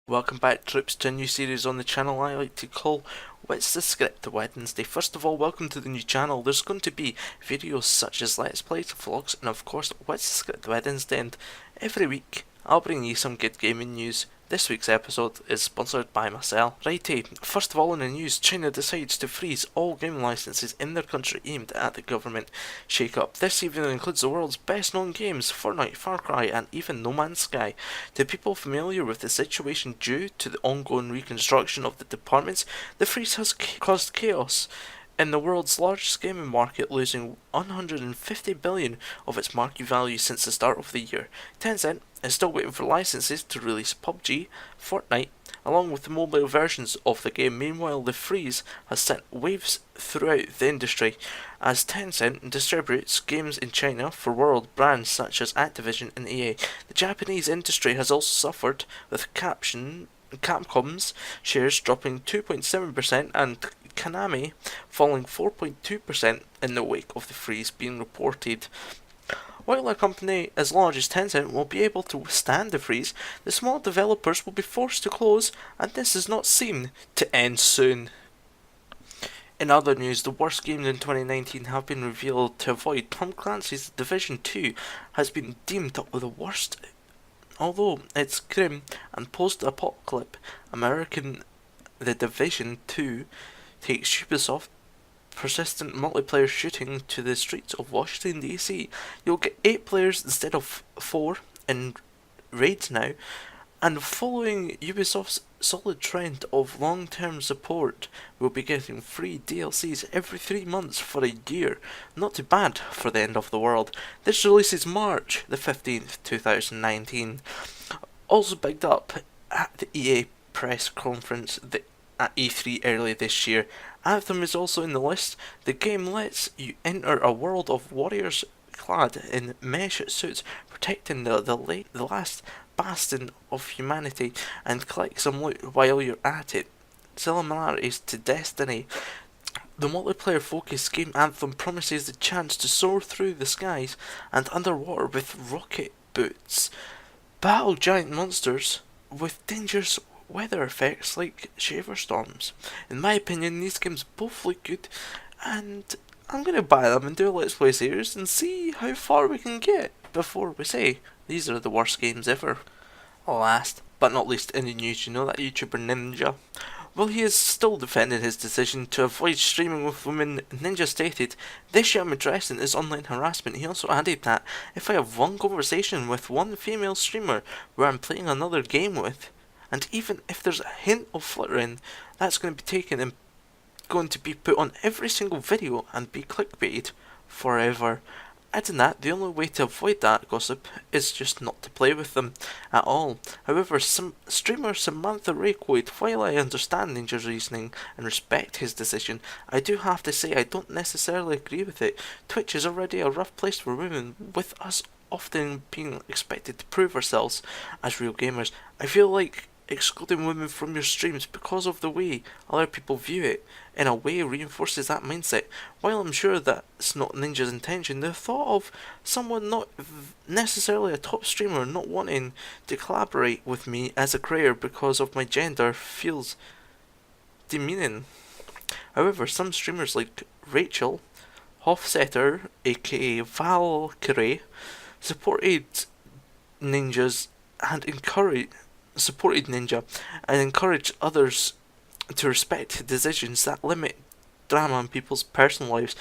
Welcome back, troops, to a new series on the channel I like to call What's the Script Wednesday. First of all, welcome to the new channel. There's going to be videos such as Let's Plays, vlogs, and of course What's the Script Wednesday, and every week I'll bring you some good gaming news. This week's episode is sponsored by myself. Righty, first of all in the news, China decides to freeze all game licenses in their country aimed at the government shake-up. This even includes the world's best known games, Fortnite, Far Cry, and even No Man's Sky. To people familiar with the situation due to the ongoing reconstruction of the departments, the freeze has caused chaos in the world's largest gaming market, losing 150 billion of its market value since the start of the year. Tencent is still waiting for licenses to release PUBG, Fortnite, along with the mobile versions of the game. Meanwhile, the freeze has sent waves throughout the industry, as Tencent distributes games in China for world brands such as Activision and EA. The Japanese industry has also suffered, with Capcom's shares dropping 2.7% and Konami falling 4.2% in the wake of the freeze being reported. While a company as large as Tencent will be able to withstand the freeze, the small developers will be forced to close, and this is not seen to end soon. In other news, the worst games in 2019 have been revealed to avoid. Tom Clancy's Division 2 has been deemed the worst, although it's grim and post-apocalyptic American. The Division 2 takes Ubisoft persistent multiplayer shooting to the streets of Washington DC. You'll get 8 players instead of 4 in raids now, and following Ubisoft's solid trend of long-term support, we'll be getting free DLCs every 3 months for a year. Not too bad for the end of the world. This releases March the 15th, 2019. Also picked up at the EA press conference at E3 earlier this year. Anthem is also in the list. The game lets you enter a world of warriors clad in mesh suits, protecting the last bastion of humanity, and collect some loot while you're at it. Similarities to Destiny. The multiplayer-focused game Anthem promises the chance to soar through the skies and underwater with rocket boots, battle giant monsters with dangerous weather effects like shaver storms. In my opinion, these games both look good, and I'm going to buy them and do a Let's Play series and see how far we can get before we say these are the worst games ever. Last but not least in the news, you know that YouTuber Ninja? Well, he is still defending his decision to avoid streaming with women. Ninja stated, "The issue I'm addressing is online harassment." He also added that if I have one conversation with one female streamer where I'm playing another game with, and even if there's a hint of flirting, that's going to be taken and going to be put on every single video and be clickbaited forever. Adding that, the only way to avoid that gossip is just not to play with them at all. However, some streamer Samantha Ray quoted, "While I understand Ninja's reasoning and respect his decision, I do have to say I don't necessarily agree with it. Twitch is already a rough place for women, with us often being expected to prove ourselves as real gamers. I feel like excluding women from your streams because of the way other people view it in a way reinforces that mindset. While I'm sure that's not Ninja's intention, the thought of someone not necessarily a top streamer not wanting to collaborate with me as a creator because of my gender feels demeaning." However, some streamers like Rachel Hofstetter, aka Valkyrie, supported Ninja and encouraged others to respect decisions that limit drama in people's personal lives.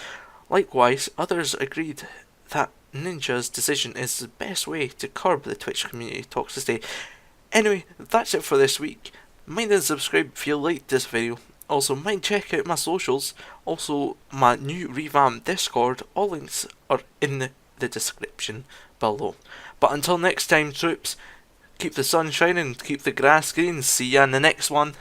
Likewise, others agreed that Ninja's decision is the best way to curb the Twitch community toxicity. Anyway, that's it for this week. Mind and subscribe if you liked this video. Also, mind check out my socials, also my new revamped Discord. All links are in the description below. But until next time, troops, keep the sun shining, keep the grass green. See ya in the next one.